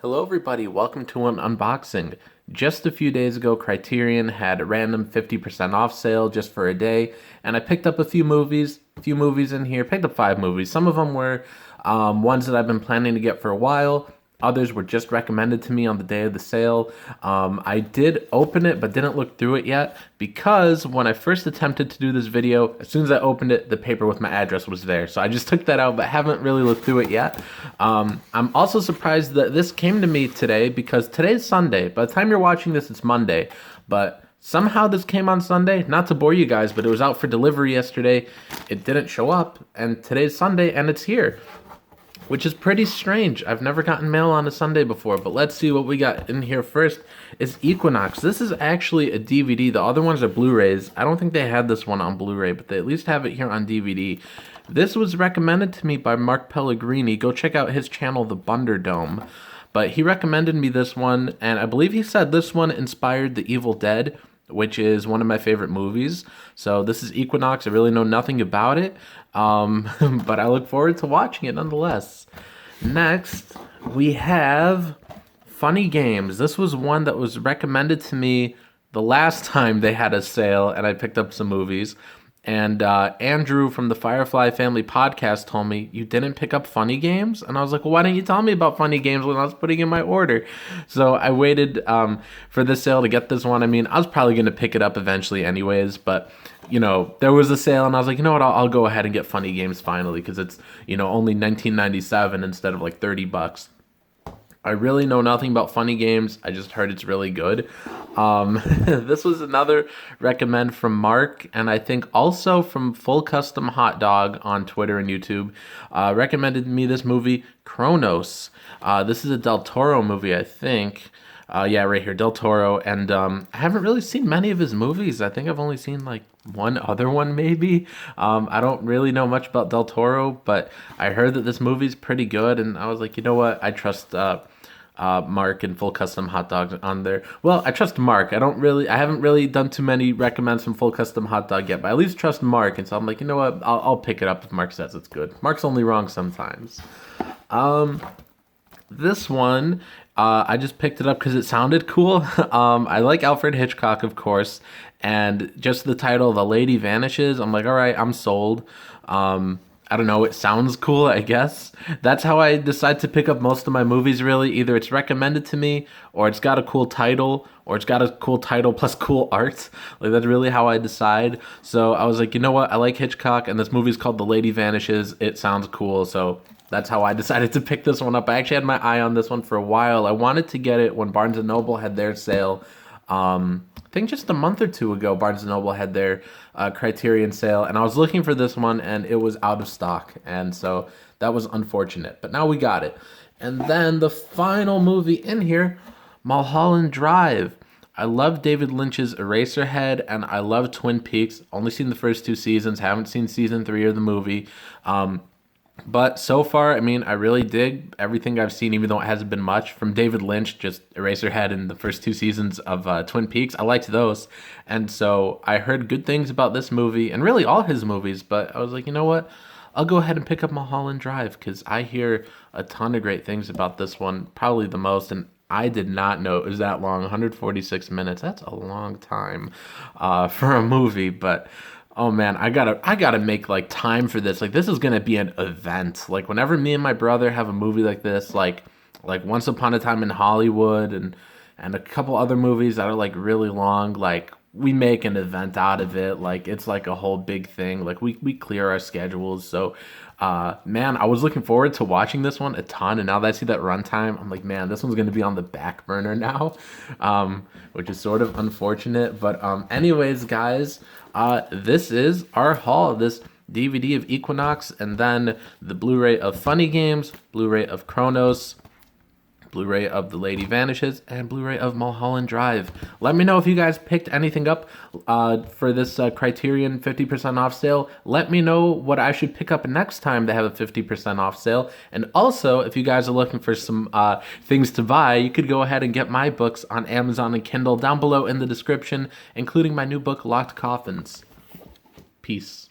Hello everybody, welcome to an unboxing. Just a few days ago, Criterion had a random 50% off sale just for a day, and I picked up a few movies in here, picked up 5 movies. Some of them were ones that I've been planning to get for a while. Others were just recommended to me on the day of the sale. I did open it, but didn't look through it yet because when I first attempted to do this video, as soon as I opened it, the paper with my address was there. So I just took that out, but haven't really looked through it yet. I'm also surprised that this came to me today because today's Sunday. By the time you're watching this, it's Monday. But somehow this came on Sunday. Not to bore you guys, but it was out for delivery yesterday. It didn't show up, and today's Sunday, and it's here, which is pretty strange. I've never gotten mail on a Sunday before, but let's see what we got in here first. Is Equinox. This is actually a DVD. The other ones are Blu-rays. I don't think they had this one on Blu-ray, but they at least have it here on DVD. This was recommended to me by Mark Pellegrini. Go check out his channel, The Bunderdome. But he recommended me this one, and I believe he said this one inspired The Evil Dead, which is one of my favorite movies. So this is Equinox. I really know nothing about it, but I look forward to watching it nonetheless. Next, we have Funny Games. This was one that was recommended to me the last time they had a sale, and I picked up some movies. And Andrew from the Firefly Family podcast told me, you didn't pick up Funny Games? And I was like, well, why didn't you tell me about Funny Games when I was putting in my order? So I waited for this sale to get this one. I mean, I was probably going to pick it up eventually anyways, but, you know, there was a sale, and I was like, you know what, I'll go ahead and get Funny Games finally, because it's, you know, only $19.97 instead of like $30. I really know nothing about Funny Games. I just heard it's really good. This was another recommend from Mark, and I think also from Full Custom Hot Dog on Twitter and YouTube. Recommended me this movie, Kronos. This is a Del Toro movie, I think. Yeah, right here, Del Toro. And I haven't really seen many of his movies. I think I've only seen like one other one maybe. I don't really know much about Del Toro, but I heard that this movie's pretty good, and I was like, you know what, I trust Mark and Full Custom Hot Dogs on there. Well, I trust Mark. I haven't really done too many recommends from Full Custom Hot Dog yet, but I at least trust Mark, and so I'm like, you know what, I'll pick it up if Mark says it's good. Mark's only wrong sometimes. This one, I just picked it up because it sounded cool. I like Alfred Hitchcock, of course, and just the title, The Lady Vanishes, I'm like, all right, I'm sold. I don't know, it sounds cool, I guess. That's how I decide to pick up most of my movies, really. Either it's recommended to me, or it's got a cool title, or it's got a cool title plus cool art. Like, that's really how I decide. So I was like, you know what, I like Hitchcock, and this movie's called The Lady Vanishes. It sounds cool, so that's how I decided to pick this one up. I actually had my eye on this one for a while. I wanted to get it when Barnes & Noble had their sale. I think just a month or two ago, Barnes & Noble had their Criterion sale, and I was looking for this one, and it was out of stock, and so that was unfortunate. But now we got it. And then the final movie in here, Mulholland Drive. I love David Lynch's Eraserhead, and I love Twin Peaks. Only seen the first 2 seasons, haven't seen season 3 of the movie. But so far, I mean, I really dig everything I've seen, even though it hasn't been much. From David Lynch, just Eraserhead and the first 2 seasons of Twin Peaks. I liked those. And so I heard good things about this movie, and really all his movies. But I was like, you know what? I'll go ahead and pick up Mulholland Drive, because I hear a ton of great things about this one, probably the most. And I did not know it was that long, 146 minutes. That's a long time for a movie, but oh man, I gotta make like time for this. Like, this is gonna be an event. Like, whenever me and my brother have a movie like this, like Once Upon a Time in Hollywood and a couple other movies that are like really long, like we make an event out of it. Like, it's like a whole big thing. Like, we clear our schedules. So man, I was looking forward to watching this one a ton, and now that I see that runtime, I'm like, man, this one's gonna be on the back burner now, which is sort of unfortunate. But anyways, guys, this is our haul. This DVD of Equinox, and then the Blu-ray of Funny Games, Blu-ray of Kronos, Blu-ray of The Lady Vanishes, and Blu-ray of Mulholland Drive. Let me know if you guys picked anything up for this Criterion 50% off sale. Let me know what I should pick up next time they have a 50% off sale. And also, if you guys are looking for some things to buy, you could go ahead and get my books on Amazon and Kindle down below in the description, including my new book, Locked Coffins. Peace.